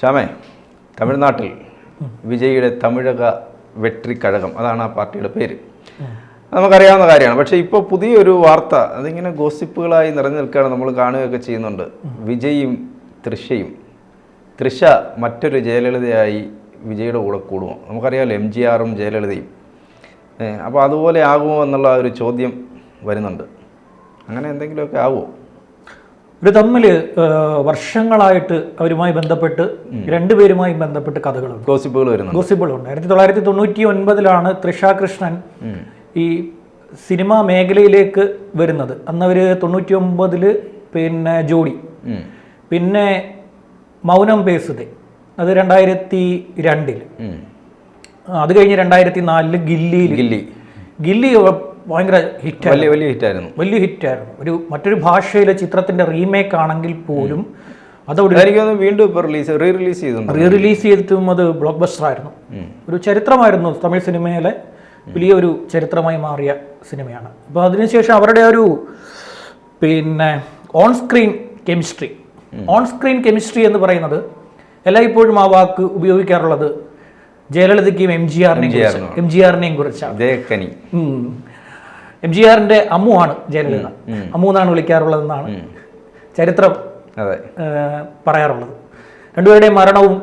ശ്യാമേ, തമിഴ്നാട്ടിൽ വിജയിയുടെ തമിഴക വെട്രിക്കഴകം, അതാണ് ആ പാർട്ടിയുടെ പേര്. നമുക്കറിയാവുന്ന കാര്യമാണ്. പക്ഷേ ഇപ്പോൾ പുതിയൊരു വാർത്ത, അതിങ്ങനെ ഗോസിപ്പുകളായി നിറഞ്ഞു നിൽക്കുകയാണ്, നമ്മൾ കാണുകയൊക്കെ ചെയ്യുന്നുണ്ട്. വിജയും തൃഷയും, തൃഷ മറ്റൊരു ജയലളിതയായി വിജയുടെ കൂടെ കൂടുമോ? നമുക്കറിയാമല്ലോ MGRും ജയലളിതയും. അപ്പോൾ അതുപോലെ ആകുമോ എന്നുള്ള ഒരു ചോദ്യം വരുന്നുണ്ട്. അങ്ങനെ എന്തെങ്കിലുമൊക്കെ ആവുമോ? ഇത് തമ്മിൽ വർഷങ്ങളായിട്ട് അവരുമായി ബന്ധപ്പെട്ട് രണ്ടുപേരുമായി ബന്ധപ്പെട്ട് കഥകളുണ്ട്, ഗോസിപ്പുകളുണ്ട്. 1999 തൃഷ കൃഷ്ണൻ ഈ സിനിമാ മേഖലയിലേക്ക് വരുന്നത്. അന്ന് അവർ 99 പിന്നെ ജോഡി, പിന്നെ മൗനം പേസുതേ, അത് 2002. അത് കഴിഞ്ഞ് 2004 ഗില്ലി ഭയങ്കര ഹിറ്റായിരുന്നു, വലിയ ഹിറ്റായിരുന്നു. ഒരു മറ്റൊരു ഭാഷയിലെ ചിത്രത്തിന്റെ റീമേക്ക് ആണെങ്കിൽ പോലും അതോടെ വീണ്ടും റീ റിലീസ് ചെയ്തിട്ടും അത് ബ്ലോക്ക് ബസ്റ്റർ ആയിരുന്നു. ഒരു ചരിത്രമായിരുന്നു, തമിഴ് സിനിമയിലെ വലിയൊരു ചരിത്രമായി മാറിയ സിനിമയാണ്. അപ്പോൾ അതിനുശേഷം അവരുടെ ഒരു പിന്നെ ഓൺ സ്ക്രീൻ കെമിസ്ട്രി എന്ന് പറയുന്നത് എല്ലായ്പ്പോഴും ആ വാക്ക് ഉപയോഗിക്കാറുള്ളത് ജയലളിതയ്ക്കും എംജിആറിനെയും കുറിച്ചാണ്. MGRന്റെ അമ്മുവാണ് ജയലളിത, അമ്മു എന്നാണ് വിളിക്കാറുള്ളതെന്നാണ് ചരിത്രം പറയാറുള്ളത്. രണ്ടുപേരുടെയും മരണവും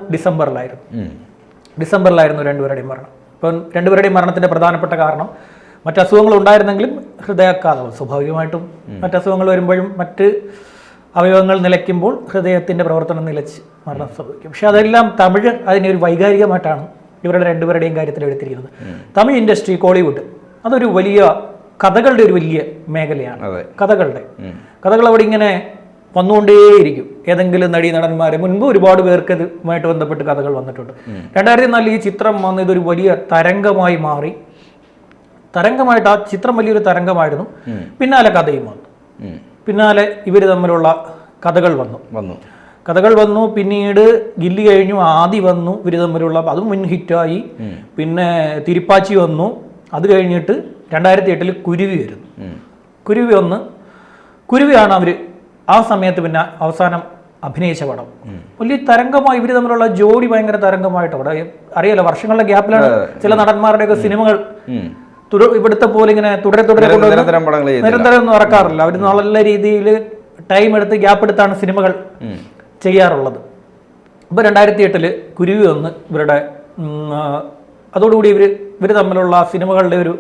ഡിസംബറിലായിരുന്നു രണ്ടുപേരുടെയും മരണം. ഇപ്പം രണ്ടുപേരുടെയും മരണത്തിന്റെ പ്രധാനപ്പെട്ട കാരണം മറ്റസുഖങ്ങൾ ഉണ്ടായിരുന്നെങ്കിലും ഹൃദയാഘാതം. സ്വാഭാവികമായിട്ടും മറ്റസുഖങ്ങൾ വരുമ്പോഴും മറ്റ് അവയവങ്ങൾ നിലയ്ക്കുമ്പോൾ ഹൃദയത്തിന്റെ പ്രവർത്തനം നിലച്ച് മരണം സംഭവിക്കും. പക്ഷെ അതെല്ലാം തമിഴ് അതിനെ ഒരു വൈകാരികമായിട്ടാണ് ഇവരുടെ രണ്ടുപേരുടെയും കാര്യത്തിൽ എടുത്തിരിക്കുന്നത്. തമിഴ് ഇൻഡസ്ട്രി, കോളിവുഡ്, അതൊരു വലിയ കഥകളുടെ ഒരു വലിയ മേഖലയാണ്. കഥകൾ അവിടെ ഇങ്ങനെ വന്നുകൊണ്ടേയിരിക്കും. ഏതെങ്കിലും നടന്മാരെ മുൻപ് ഒരുപാട് പേർക്ക് ഇതുമായിട്ട് ബന്ധപ്പെട്ട് കഥകൾ വന്നിട്ടുണ്ട്. 2004 ഈ ചിത്രം വന്ന് ഇതൊരു വലിയ തരംഗമായി മാറി. ആ ചിത്രം വലിയൊരു തരംഗമായിരുന്നു. പിന്നാലെ കഥയും വന്നു, പിന്നാലെ ഇവർ തമ്മിലുള്ള കഥകൾ വന്നു. പിന്നീട് ഗില്ലി കഴിഞ്ഞു, ആദി വന്നു, ഇവർ തമ്മിലുള്ള അതും മുൻ ഹിറ്റായി. പിന്നെ തിരുപ്പാച്ചി വന്നു. അത് കഴിഞ്ഞിട്ട് 2008 കുരുവിയാണ് അവർ ആ സമയത്ത് പിന്നെ അവസാനം അഭിനയിച്ച പടം. വലിയ തരംഗമായി ഇവർ തമ്മിലുള്ള ജോഡി, ഭയങ്കര തരംഗമായിട്ട്. അവിടെ അറിയാലോ, വർഷങ്ങളുടെ ഗ്യാപ്പിലാണ് ചില നടന്മാരുടെയൊക്കെ സിനിമകൾ ഇവിടുത്തെ പോലെ ഇങ്ങനെ തുടരെ നിരന്തരം ഒന്നും ഇറക്കാറില്ല. അവർ നല്ല രീതിയിൽ ടൈം എടുത്ത് ഗ്യാപ്പ് എടുത്താണ് സിനിമകൾ ചെയ്യാറുള്ളത്. ഇപ്പോൾ 2008 കുരുവി വന്ന് ഇവരുടെ അതോടുകൂടി ഇവർ തമ്മിലുള്ള സിനിമകളുടെ ഒരു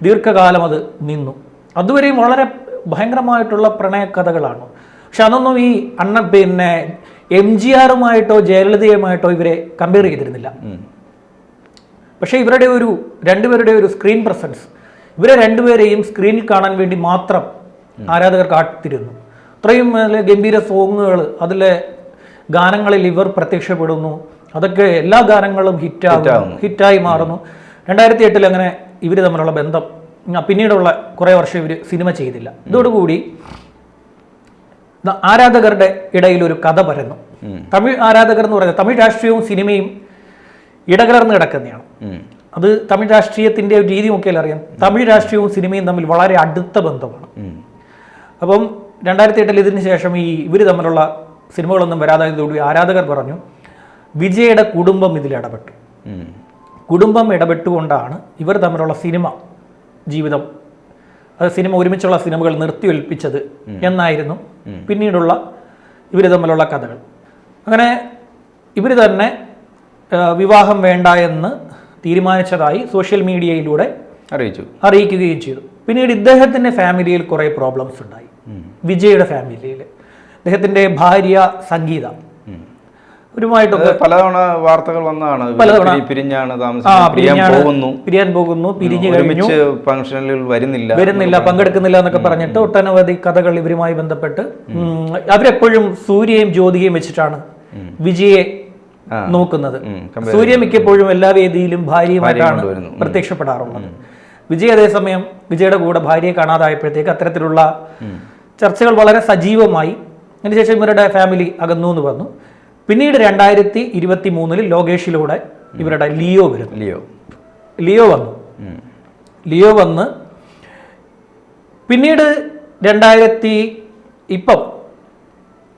ദീർഘകാലം അത് നിന്നു. അതുവരെയും വളരെ ഭയങ്കരമായിട്ടുള്ള പ്രണയകഥകളാണ്. പക്ഷെ അതൊന്നും ഈ പിന്നെ MGRുമായിട്ടോ ജയലളിതയുമായിട്ടോ ഇവരെ കമ്പയർ ചെയ്തിരുന്നില്ല. പക്ഷെ ഇവരുടെ രണ്ടുപേരുടെ ഒരു സ്ക്രീൻ പ്രസൻസ്, ഇവരെ രണ്ടുപേരെയും സ്ക്രീനിൽ കാണാൻ വേണ്ടി മാത്രം ആരാധകർ കാത്തിരുന്നു. അത്രയും ഗംഭീര സോങ്ങുകൾ, അതിലെ ഗാനങ്ങളിൽ ഇവർ പ്രത്യക്ഷപ്പെടുന്നു. അതൊക്കെ എല്ലാ ഗാനങ്ങളും ഹിറ്റായി മാറുന്നു. 2008 അങ്ങനെ ഇവർ തമ്മിലുള്ള ബന്ധം, പിന്നീടുള്ള കുറേ വർഷം ഇവർ സിനിമ ചെയ്തില്ല. ഇതോടുകൂടി ആരാധകരുടെ ഇടയിൽ ഒരു കഥ പരന്നു. തമിഴ് ആരാധകർ എന്ന് പറയുന്നത് തമിഴ് രാഷ്ട്രീയവും സിനിമയും ഇടകലർന്ന് കിടക്കുന്നതാണ്. അത് തമിഴ് രാഷ്ട്രീയത്തിന്റെ ഒരു രീതി നോക്കിയാൽ അറിയാം. തമിഴ് രാഷ്ട്രീയവും സിനിമയും തമ്മിൽ വളരെ അടുത്ത ബന്ധമാണ്. അപ്പം 2008 ഇതിന് ശേഷം ഇവർ തമ്മിലുള്ള സിനിമകളൊന്നും വരാതായതോടുകൂടി ആരാധകർ പറഞ്ഞു വിജയുടെ കുടുംബം ഇതിൽ ഇടപെട്ടു. കുടുംബം ഇടപെട്ടുകൊണ്ടാണ് ഇവർ തമ്മിലുള്ള സിനിമ ജീവിതം, അത് സിനിമ ഒരുമിച്ചുള്ള സിനിമകൾ നിർത്തിവെൽപ്പിച്ചത് എന്നായിരുന്നു പിന്നീടുള്ള ഇവർ തമ്മിലുള്ള കഥകൾ. അങ്ങനെ ഇവർ തന്നെ വിവാഹം വേണ്ട എന്ന് തീരുമാനിച്ചതായി സോഷ്യൽ മീഡിയയിലൂടെ അറിയിക്കുകയും ചെയ്തു. പിന്നീട് ഇദ്ദേഹത്തിൻ്റെ ഫാമിലിയിൽ കുറേ പ്രോബ്ലംസ് ഉണ്ടായി. വിജയുടെ ഫാമിലിയിൽ അദ്ദേഹത്തിൻ്റെ ഭാര്യ സംഗീത ഒരുമായിട്ടൊക്കെ പലതവണ വാർത്തകൾ വന്നതാണ്. പിരിയാൻ പോകുന്നു, പിരിഞ്ഞു കഴിഞ്ഞു, ഫംഗ്ഷനിൽ വരുന്നില്ല, പങ്കെടുക്കുന്നില്ല എന്നൊക്കെ പറഞ്ഞിട്ട് ഒട്ടനവധി കഥകൾ ഇവരുമായി ബന്ധപ്പെട്ട്. അവരെപ്പോഴും സൂര്യയും ജ്യോതികയും വെച്ചിട്ടാണ് വിജയെ നോക്കുന്നത്. സൂര്യ മിക്കപ്പോഴും എല്ലാ വേദിയിലും ഭാര്യയുമായിട്ടാണ് പ്രത്യക്ഷപ്പെടാറുള്ളത്. വിജയ് അതേസമയം വിജയുടെ കൂടെ ഭാര്യയെ കാണാതായപ്പോഴത്തേക്ക് അത്തരത്തിലുള്ള ചർച്ചകൾ വളരെ സജീവമായി. അതിനുശേഷം ഇവരുടെ ഫാമിലി അകന്നു എന്ന് പറഞ്ഞു. പിന്നീട് 2023 ലോകേഷിലൂടെ ഇവരുടെ ലിയോ വന്ന് പിന്നീട്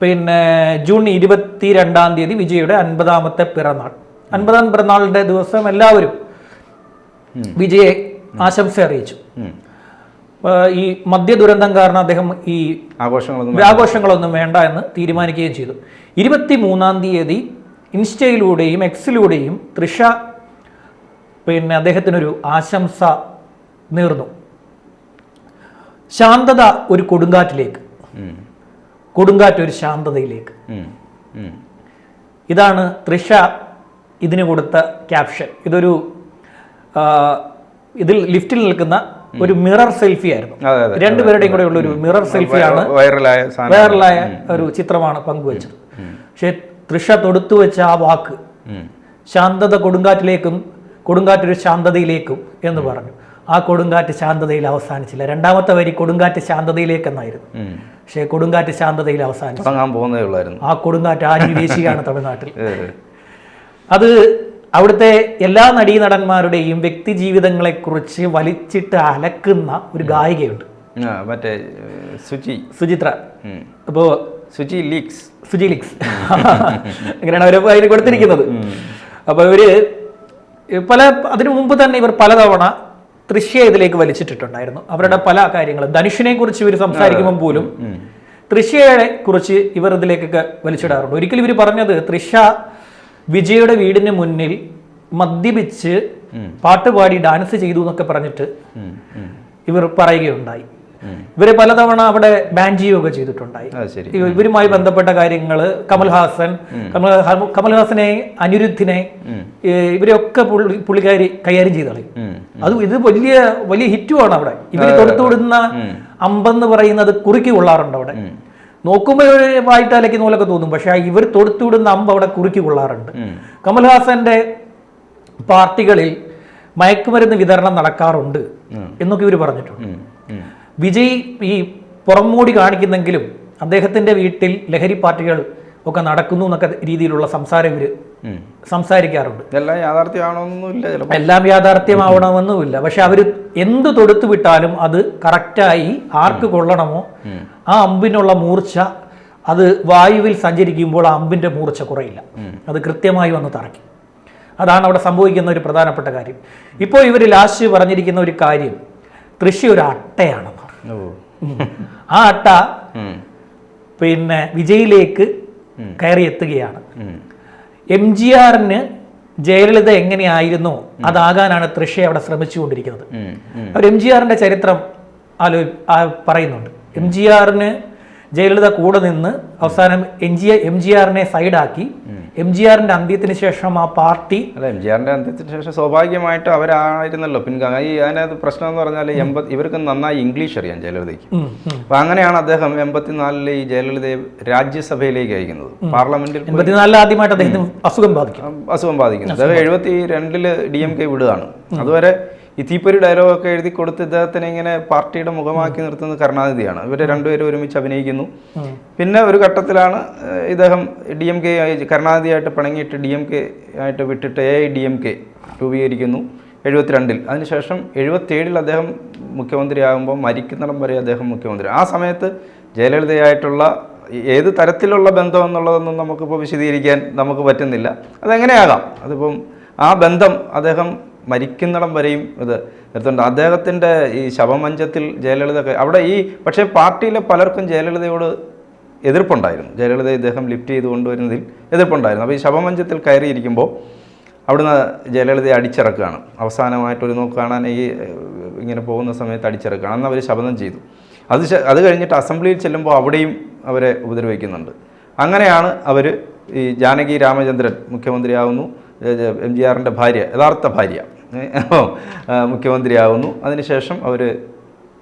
പിന്നെ ജൂൺ 22 വിജയുടെ 50ാമത്തെ പിറന്നാൾ. 50ാം പിറന്നാളിന്റെ ദിവസം എല്ലാവരും വിജയെ ആശംസ അറിയിച്ചു. ഈ മദ്യ ദുരന്തം കാരണം അദ്ദേഹം ഈ ആഘോഷങ്ങളൊന്നും വേണ്ട എന്ന് തീരുമാനിക്കുകയും ചെയ്തു. 23 ഇൻസ്റ്റയിലൂടെയും എക്സിലൂടെയും തൃഷ പിന്നെ അദ്ദേഹത്തിനൊരു ആശംസ നേർന്നു. ശാന്തത ഒരു കൊടുങ്കാറ്റിലേക്ക്, കൊടുങ്കാറ്റ് ഒരു ശാന്തതയിലേക്ക്. ഇതാണ് തൃഷ ഇതിന് കൊടുത്ത ക്യാപ്ഷൻ. ഇതൊരു ഇതിൽ ലിഫ്റ്റിൽ നിൽക്കുന്ന ഒരു മിറർ സെൽഫി ആയിരുന്നു. രണ്ടുപേരുടെയും കൂടെ ഉള്ള ഒരു മിറർ സെൽഫിയാണ്, വൈറലായ ഒരു ചിത്രമാണ് പങ്കുവച്ചത്. പക്ഷെ തൃഷ തൊടുത്തു വെച്ച ആ വാക്ക് ശാന്തത കൊടുങ്കാറ്റിലേക്കും കൊടുങ്കാറ്റൊരു ശാന്തതയിലേക്കും എന്ന് പറഞ്ഞു. ആ കൊടുങ്കാറ്റ് ശാന്തതയിൽ അവസാനിച്ചില്ല. രണ്ടാമത്തെ വരി കൊടുങ്കാറ്റ് ശാന്തതയിലേക്ക് എന്നായിരുന്നു. പക്ഷേ കൊടുങ്കാറ്റ് ശാന്തതയിൽ അവസാനിച്ചു. ആ കൊടുങ്കാറ്റ് ആദിദേശിയാണ് തമിഴ്നാട്ടിൽ. അത് അവിടുത്തെ എല്ലാ നടീനടന്മാരുടെയും വ്യക്തി ജീവിതങ്ങളെക്കുറിച്ച് വലിച്ചിട്ട് അലക്കുന്ന ഒരു ഗായികയുണ്ട്, മറ്റേ സുചിത്ര. അപ്പോ സുചി ലീക്സ് അങ്ങനെയാണ് അവർ അതിന് കൊടുത്തിരിക്കുന്നത്. അപ്പൊ ഇവര് അതിനു മുമ്പ് തന്നെ ഇവർ പലതവണ തൃശ്ശയെ ഇതിലേക്ക് വലിച്ചിട്ടിട്ടുണ്ടായിരുന്നു. അവരുടെ പല കാര്യങ്ങളും ധനുഷിനെ കുറിച്ച് ഇവർ സംസാരിക്കുമ്പോൾ പോലും തൃശ്ശയെ കുറിച്ച് ഇവർ ഇതിലേക്കൊക്കെ വലിച്ചിടാറുണ്ട്. ഒരിക്കലും ഇവർ പറഞ്ഞത് തൃശ്ശ വിജയുടെ വീടിന് മുന്നിൽ മദ്യപിച്ച് പാട്ടുപാടി ഡാൻസ് ചെയ്തു എന്നൊക്കെ പറഞ്ഞിട്ട് ഇവർ പറയുകയുണ്ടായി. ഇവര് പലതവണ അവിടെ ബാൻ ചെയ്യുകയൊക്കെ ചെയ്തിട്ടുണ്ടായി. ഇവരുമായി ബന്ധപ്പെട്ട കാര്യങ്ങൾ കമൽഹാസനെ, അനിരുദ്ധിനെ, ഇവരെയൊക്കെ പുള്ളിക്കാരി കൈകാര്യം ചെയ്ത് കളയും. ഇത് വലിയ വലിയ ഹിറ്റുമാണ് അവിടെ. ഇവർ തൊടുത്തുവിടുന്ന അമ്പെന്ന് പറയുന്നത് കുറുക്കി കൊള്ളാറുണ്ട് അവിടെ. നോക്കുമ്പോൾ വായിട്ട് അലക്കുന്ന പോലൊക്കെ തോന്നും, പക്ഷെ ഇവർ തൊടുത്തുവിടുന്ന അമ്പ് അവിടെ കുറുക്കി കൊള്ളാറുണ്ട്. കമൽഹാസന്റെ പാർട്ടികളിൽ മയക്കുമരുന്ന് വിതരണം നടക്കാറുണ്ട് എന്നൊക്കെ ഇവർ പറഞ്ഞിട്ടുണ്ട്. വിജയ് ഈ പുറംമൂടി കാണിക്കുന്നെങ്കിലും അദ്ദേഹത്തിന്റെ വീട്ടിൽ ലഹരി പാർട്ടികൾ ഒക്കെ നടക്കുന്നു എന്നൊക്കെ രീതിയിലുള്ള സംസാരം ഇവര് സംസാരിക്കാറുണ്ട്. എല്ലാം യാഥാർത്ഥ്യമാവണമെന്നുമില്ല. പക്ഷെ അവര് എന്ത് തൊടുത്തു വിട്ടാലും അത് കറക്റ്റായി ആർക്ക് കൊള്ളണമോ ആ അമ്പിനുള്ള മൂർച്ച അത് വായുവിൽ സഞ്ചരിക്കുമ്പോൾ ആ അമ്പിന്റെ മൂർച്ച കുറയില്ല, അത് കൃത്യമായി വന്ന് തറയ്ക്കും. അതാണ് അവിടെ സംഭവിക്കുന്ന ഒരു പ്രധാനപ്പെട്ട കാര്യം. ഇപ്പോൾ ഇവർ ലാസ്റ്റ് പറഞ്ഞിരിക്കുന്ന ഒരു കാര്യം തൃശ്ശി ഒരു അട്ടയാണെന്ന്. ആ അട്ട പിന്നെ വിജയിലേക്ക് കയറി എത്തുകയാണ്. MGRന് ജയലളിത എങ്ങനെയായിരുന്നോ അതാകാനാണ് തൃശ്ശ അവിടെ ശ്രമിച്ചുകൊണ്ടിരിക്കുന്നത്. അവർ MGRന്റെ ചരിത്രം പറയുന്നുണ്ട്. MGRന് ജയലളിത കൂടെ നിന്ന് അവസാനം MGRനെ സൈഡാക്കി. MGRന്റെ അന്ത്യത്തിന് ശേഷം ആ പാർട്ടി MGRന്റെ അന്ത്യത്തിന് ശേഷം സ്വാഭാവികമായിട്ട് അവരായിരുന്നല്ലോ പിൻഗാമി. അതിനകത്ത് പ്രശ്നം എന്ന് പറഞ്ഞാൽ ഇവർക്ക് നന്നായി ഇംഗ്ലീഷ് അറിയാം ജയലളിതയ്ക്ക്. അപ്പൊ അങ്ങനെയാണ് അദ്ദേഹം 84 ഈ ജയലളിതയെ രാജ്യസഭയിലേക്ക് അയക്കുന്നത്. പാർലമെന്റിൽ 84 ആദ്യമായിട്ട് അദ്ദേഹത്തിന് അസുഖം ബാധിക്കുന്നത്. അദ്ദേഹം 72 DMK വിടുകയാണ്. അതുവരെ ഈ തീപ്പൊരി ഡയലോഗൊക്കെ എഴുതി കൊടുത്ത് ഇദ്ദേഹത്തിനെ ഇങ്ങനെ പാർട്ടിയുടെ മുഖമാക്കി നിർത്തുന്നത് കരുണാനിധിയാണ്. ഇവർ രണ്ടുപേരും ഒരുമിച്ച് അഭിനയിക്കുന്നു. പിന്നെ ഒരു ഘട്ടത്തിലാണ് ഇദ്ദേഹം DMK കരുണാനിധിയായിട്ട് പിണങ്ങിയിട്ട് DMK ആയിട്ട് വിട്ടിട്ട് AIDMK രൂപീകരിക്കുന്നു 72. അതിനുശേഷം 77 അദ്ദേഹം മുഖ്യമന്ത്രിയാകുമ്പോൾ മരിക്കുന്നിടം വരെ അദ്ദേഹം മുഖ്യമന്ത്രി. ആ സമയത്ത് ജയലളിതയായിട്ടുള്ള ഏത് തരത്തിലുള്ള ബന്ധം എന്നുള്ളതൊന്നും നമുക്കിപ്പോൾ വിശദീകരിക്കാൻ നമുക്ക് പറ്റുന്നില്ല. അതെങ്ങനെയാകാം, അതിപ്പം ആ ബന്ധം അദ്ദേഹം മരിക്കുന്നിടം വരെയും ഇത് നിർത്തുന്നുണ്ട്. അദ്ദേഹത്തിൻ്റെ ഈ ശവമഞ്ചത്തിൽ ജയലളിത അവിടെ പക്ഷേ പാർട്ടിയിലെ പലർക്കും ജയലളിതയോട് എതിർപ്പുണ്ടായിരുന്നു. ജയലളിത ഇദ്ദേഹം ലിഫ്റ്റ് ചെയ്ത് കൊണ്ടുവരുന്നതിൽ എതിർപ്പുണ്ടായിരുന്നു. അപ്പോൾ ഈ ശവമഞ്ചത്തിൽ കയറിയിരിക്കുമ്പോൾ അവിടുന്ന് ജയലളിതയെ അടിച്ചിറക്കുകയാണ്. അവസാനമായിട്ടൊരു നോക്ക് കാണാൻ ഇങ്ങനെ പോകുന്ന സമയത്ത് അടിച്ചിറക്കുകയാണ്. അന്ന് അവർ ശപഥം ചെയ്തു. അത് കഴിഞ്ഞിട്ട് അസംബ്ലിയിൽ ചെല്ലുമ്പോൾ അവിടെയും അവരെ ഉപദ്രവിക്കുന്നുണ്ട്. അങ്ങനെയാണ് അവർ ഈ ജാനകി രാമചന്ദ്രൻ മുഖ്യമന്ത്രിയാവുന്നു. MGRന്റെ ഭാര്യ, യഥാർത്ഥ ഭാര്യ മുഖ്യമന്ത്രിയാവുന്നു. അതിനുശേഷം അവർ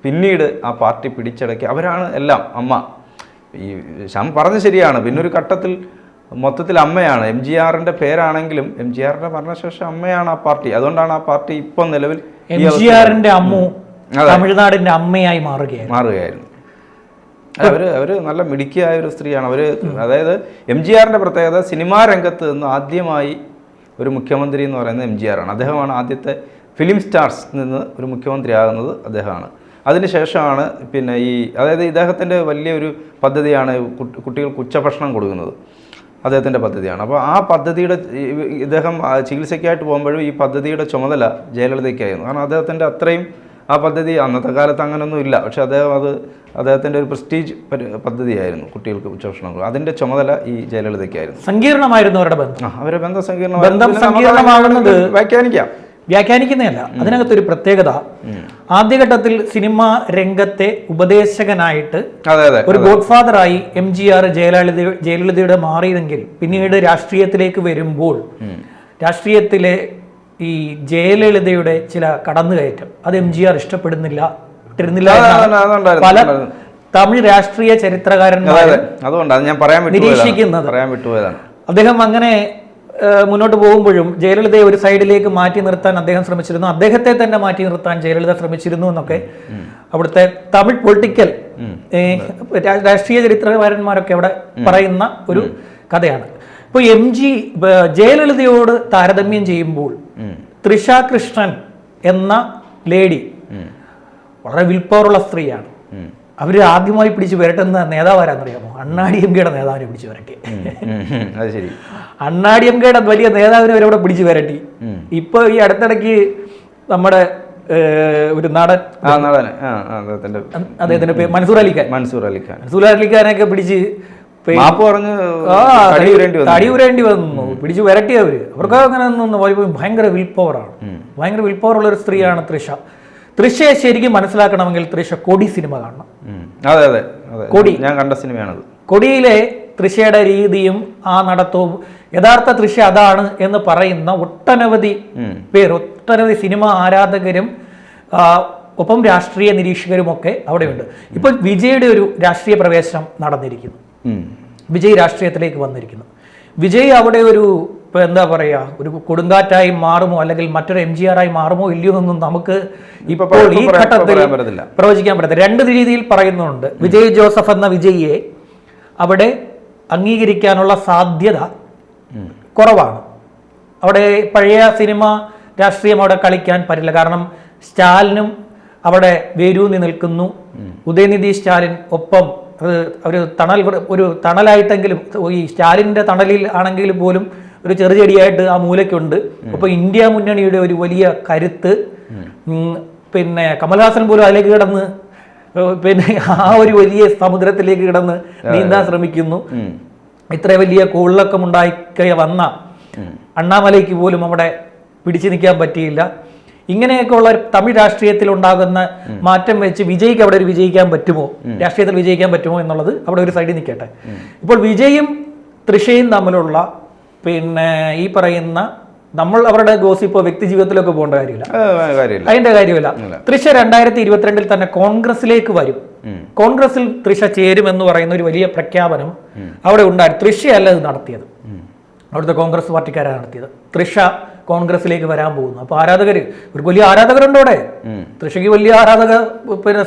പിന്നീട് ആ പാർട്ടി പിടിച്ചടക്കി. അവരാണ് എല്ലാം. അമ്മ ഈ ശ്യാം പറഞ്ഞ ശരിയാണ്. പിന്നൊരു ഘട്ടത്തിൽ മൊത്തത്തിൽ അമ്മയാണ്. MGRന്റെ പേരാണെങ്കിലും MGRന്റെ മരണശേഷം അമ്മയാണ് ആ പാർട്ടി. അതുകൊണ്ടാണ് ആ പാർട്ടി ഇപ്പം നിലവിൽ MGRന്റെ അമ്മു തമിഴ്നാടിന്റെ അമ്മയായി മാറുകയായിരുന്നു. അവര് നല്ല മിടുക്കിയായ ഒരു സ്ത്രീയാണ്. അതായത് MGRന്റെ പ്രത്യേകത സിനിമാ രംഗത്ത് നിന്ന് ആദ്യമായി ഒരു മുഖ്യമന്ത്രി എന്ന് പറയുന്നത് MGR ആണ്. അദ്ദേഹമാണ് ആദ്യത്തെ ഫിലിം സ്റ്റാർസ് നിന്ന് ഒരു മുഖ്യമന്ത്രി ആകുന്നത് അദ്ദേഹമാണ്. അതിനുശേഷമാണ് പിന്നെ അതായത് ഇദ്ദേഹത്തിൻ്റെ വലിയൊരു പദ്ധതിയാണ് കുട്ടികൾക്ക് ഉച്ചഭക്ഷണം കൊടുക്കുന്നത്. അദ്ദേഹത്തിൻ്റെ പദ്ധതിയാണ്. അപ്പോൾ ആ പദ്ധതിയുടെ ഇദ്ദേഹം ചികിത്സയ്ക്കായിട്ട് പോകുമ്പോഴും ഈ പദ്ധതിയുടെ ചുമതല ജയലളിതയ്ക്കായിരുന്നു. കാരണം അദ്ദേഹത്തിൻ്റെ അത്രയും ആ പദ്ധതി അന്നത്തെ കാലത്ത് അങ്ങനെയൊന്നും ഇല്ല. പക്ഷേ അദ്ദേഹത്തിൻ്റെ ഒരു പ്രസ്റ്റീജ് പദ്ധതിയായിരുന്നു കുട്ടികൾക്ക് ഉച്ചഭക്ഷണം. അതിൻ്റെ ചുമതല ഈ ജയലളിതയ്ക്കായിരുന്നു. സങ്കീർണമായിരുന്നു അവരുടെ ബന്ധം. അവരുടെ ബന്ധം സങ്കീർണമാകുന്നത് വ്യാഖ്യാനിക്കുന്നതല്ല. അതിനകത്തൊരു പ്രത്യേകത, ആദ്യഘട്ടത്തിൽ സിനിമാ രംഗത്തെ ഉപദേശകനായിട്ട് ഒരു ഗോഡ് ഫാദറായി MGR ജയലളിതയുടെ മാറിയതെങ്കിൽ പിന്നീട് രാഷ്ട്രീയത്തിലേക്ക് വരുമ്പോൾ രാഷ്ട്രീയത്തിലെ ഈ ജയലളിതയുടെ ചില കടന്നുകയറ്റം അത് MGR ഇഷ്ടപ്പെടുന്നില്ല പല തമിഴ് രാഷ്ട്രീയ ചരിത്രകാരന്മാർ നിരീക്ഷിക്കുന്നത്. അദ്ദേഹം അങ്ങനെ മുന്നോട്ട് പോകുമ്പോഴും ജയലളിതയെ ഒരു സൈഡിലേക്ക് മാറ്റി നിർത്താൻ അദ്ദേഹം ശ്രമിച്ചിരുന്നു, അദ്ദേഹത്തെ തന്നെ മാറ്റി നിർത്താൻ ജയലളിത ശ്രമിച്ചിരുന്നു എന്നൊക്കെ അവിടുത്തെ തമിഴ് പൊളിറ്റിക്കൽ രാഷ്ട്രീയ ചരിത്രകാരന്മാരൊക്കെ അവിടെ പറയുന്ന ഒരു കഥയാണ്. ഇപ്പോൾ ജയലളിതയോട് താരതമ്യം ചെയ്യുമ്പോൾ തൃഷ കൃഷ്ണൻ എന്ന ലേഡി വളരെ വിൽപ്പവറുള്ള സ്ത്രീയാണ്. അവർ ആദ്യമായി പിടിച്ചു വരട്ടുന്ന നേതാവാരാന്നറിയാമോ? അണ്ണാഡിഎംകെയുടെ നേതാവിനെ പിടിച്ചു വരട്ടി. അണ്ണാഡിഎംകെയുടെ വലിയ നേതാവിനെ അവരവിടെ പിടിച്ചു വരട്ടി. ഇപ്പൊ ഈ അടുത്തിടയ്ക്ക് നമ്മുടെ ഒരു നടൻ അദ്ദേഹത്തിന്റെ പേര് മൻസൂർ അലിഖാനൊക്കെ പിടിച്ച് തടിയുരേണ്ടി വന്നു, പിടിച്ചു വരട്ടിയവര്. അവർക്ക് അങ്ങനെ ഒന്നും ഭയങ്കര വിൽപ്പവറാണ്. ഭയങ്കര വിൽപ്പവറുള്ള ഒരു സ്ത്രീയാണ് തൃഷയെ ശരിക്കും മനസ്സിലാക്കണമെങ്കിൽ തൃഷ കൊടി സിനിമ കാണണം. കൊടി ഞാൻ കണ്ട സിനിമയാണത്. കൊടിയിലെ തൃഷയുടെ രീതിയും ആ നടത്തവും യഥാർത്ഥ തൃഷ അതാണ് എന്ന് പറയുന്ന ഒട്ടനവധി സിനിമ ആരാധകരും ഒപ്പം രാഷ്ട്രീയ നിരീക്ഷകരുമൊക്കെ അവിടെയുണ്ട്. ഇപ്പോൾ വിജയുടെ ഒരു രാഷ്ട്രീയ പ്രവേശനം നടന്നിരിക്കുന്നു. വിജയ് രാഷ്ട്രീയത്തിലേക്ക് വന്നിരിക്കുന്നു. വിജയ് അവിടെ ഒരു എന്താ പറയുക, ഒരു കൊടുങ്കാറ്റായി മാറുമോ അല്ലെങ്കിൽ മറ്റൊരു MGR ആയി മാറുമോ ഇല്ലയോ എന്നൊന്നും നമുക്ക് ഇപ്പോൾ ഈ ഘട്ടത്തിൽ പ്രവചിക്കാൻ പറ്റത്തില്ല. രണ്ട് രീതിയിൽ പറയുന്നുണ്ട്. വിജയ് ജോസഫ് എന്ന വിജയിയെ അവിടെ അംഗീകരിക്കാനുള്ള സാധ്യത കുറവാണ്. അവിടെ പഴയ സിനിമ രാഷ്ട്രീയം അവിടെ കളിക്കാൻ പറ്റില്ല. കാരണം സ്റ്റാലിനും അവിടെ വേരൂന്നി നിൽക്കുന്നു. ഉദയനിധി സ്റ്റാലിൻ ഒപ്പം ഒരു തണലായിട്ടെങ്കിലും ഈ സ്റ്റാലിൻ്റെ തണലിൽ ആണെങ്കിൽ പോലും ഒരു ചെറുചെടിയായിട്ട് ആ മൂലയ്ക്കുണ്ട്. അപ്പോൾ ഇന്ത്യ മുന്നണിയുടെ ഒരു വലിയ കരുത്ത്, പിന്നെ കമൽഹാസൻ പോലും അതിലേക്ക് കിടന്ന് ആ ഒരു വലിയ സമുദ്രത്തിലേക്ക് കിടന്ന് നീന്താൻ ശ്രമിക്കുന്നു. ഇത്ര വലിയ കോളിളക്കമുണ്ടായി വന്ന അണ്ണാമലയ്ക്ക് പോലും അവിടെ പിടിച്ചു നിൽക്കാൻ പറ്റിയില്ല. ഇങ്ങനെയൊക്കെയുള്ള തമിഴ് രാഷ്ട്രീയത്തിൽ ഉണ്ടാകുന്ന മാറ്റം വെച്ച് വിജയ്ക്ക് അവിടെ ഒരു വിജയിക്കാൻ പറ്റുമോ, രാഷ്ട്രീയത്തിൽ വിജയിക്കാൻ പറ്റുമോ എന്നുള്ളത് അവിടെ ഒരു സൈഡിൽ നിൽക്കട്ടെ. ഇപ്പോൾ വിജയും തൃഷയും തമ്മിലുള്ള ഈ പറയുന്ന നമ്മൾ അവരുടെ ഗോസിപ്പോ വ്യക്തി ജീവിതത്തിലൊക്കെ പോകേണ്ട കാര്യമില്ല, അതിന്റെ കാര്യമില്ല. തൃഷ 2022 തന്നെ കോൺഗ്രസിലേക്ക് വരും, കോൺഗ്രസിൽ തൃഷ ചേരും എന്ന് പറയുന്ന ഒരു വലിയ പ്രഖ്യാപനം അവിടെ ഉണ്ടായിരുന്നു. തൃഷയല്ല ഇത് നടത്തിയത്, അവിടുത്തെ കോൺഗ്രസ് പാർട്ടിക്കാരാണ് നടത്തിയത്. തൃഷ കോൺഗ്രസിലേക്ക് വരാൻ പോകുന്നു. അപ്പൊ ഒരു വലിയ ആരാധകരുണ്ട് അവിടെ. തൃഷയ്ക്ക് വലിയ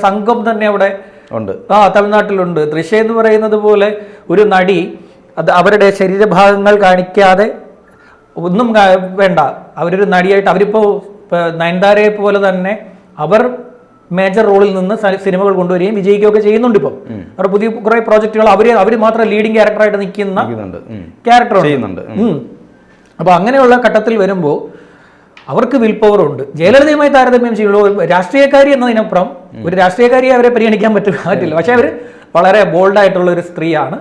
സംഘം തന്നെ അവിടെ ഉണ്ട്. തമിഴ്നാട്ടിലുണ്ട്. തൃഷ എന്ന് പറയുന്നത് പോലെ ഒരു നടി, അത് അവരുടെ ശരീരഭാഗങ്ങൾ കാണിക്കാതെ ഒന്നും വേണ്ട, അവരൊരു നടിയായിട്ട് അവരിപ്പോ നയൻതാരയെ പോലെ തന്നെ അവർ മേജർ റോളിൽ നിന്ന് സിനിമകൾ കൊണ്ടുവരികയും വിജയിക്കുകയൊക്കെ ചെയ്യുന്നുണ്ട്. ഇപ്പം അവർ പുതിയ കുറെ പ്രോജക്റ്റുകൾ അവർ മാത്രം ലീഡിങ് ക്യാരക്ടറായിട്ട് നിൽക്കുന്ന ക്യാരക്ടർ ചെയ്യുന്നുണ്ട്. അപ്പൊ അങ്ങനെയുള്ള ഘട്ടത്തിൽ വരുമ്പോൾ അവർക്ക് വിൽ പവർ ഉണ്ട്. ജയലളിതയുമായി താരതമ്യം ചെയ്യുള്ളൂ. രാഷ്ട്രീയക്കാരി എന്നതിനപ്പുറം ഒരു രാഷ്ട്രീയക്കാരിയെ അവരെ പരിഗണിക്കാൻ പറ്റില്ല. പക്ഷെ അവർ വളരെ ബോൾഡായിട്ടുള്ള ഒരു സ്ത്രീയാണ്.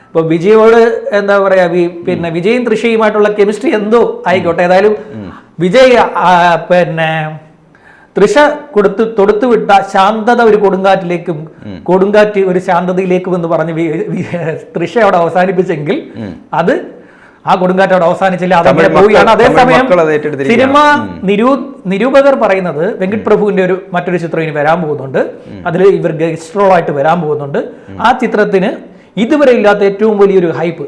ഇപ്പൊ വിജയോട് എന്താ പറയാ, വിജയും തൃഷയുമായിട്ടുള്ള കെമിസ്ട്രി എന്തോ ആയിക്കോട്ടെ. ഏതായാലും വിജയ് തൃഷ തൊടുത്തുവിട്ട ശാന്തത ഒരു കൊടുങ്കാറ്റിലേക്കും, കൊടുങ്കാറ്റ് ഒരു ശാന്തതയിലേക്കും എന്ന് പറഞ്ഞ് തൃഷ അവിടെ അവസാനിപ്പിച്ചെങ്കിൽ അത് ആ കൊടുങ്കാറ്റ് അവിടെ അവസാനിച്ചില്ല, അതങ്ങനെ പോവുകയാണ്. അതേസമയം സിനിമ നിരൂപകർ പറയുന്നത് വെങ്കട് പ്രഭുവിന്റെ മറ്റൊരു ചിത്രം ഇനി വരാൻ പോകുന്നുണ്ട്. അതിൽ ഇവർ ഗസ്റ്റ് റോളായിട്ട് വരാൻ പോകുന്നുണ്ട്. ആ ചിത്രത്തിന് ഇതുവരെ ഇല്ലാത്ത ഏറ്റവും വലിയൊരു ഹൈപ്പ്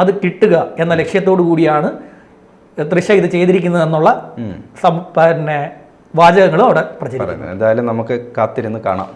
അത് കിട്ടുക എന്ന ലക്ഷ്യത്തോടു കൂടിയാണ് തൃഷ ഇത് ചെയ്തിരിക്കുന്നത് എന്നുള്ള വാചകങ്ങളും അവിടെ പ്രചരിക്കുന്നു. എന്തായാലും നമുക്ക് കാത്തിരുന്ന് കാണാം.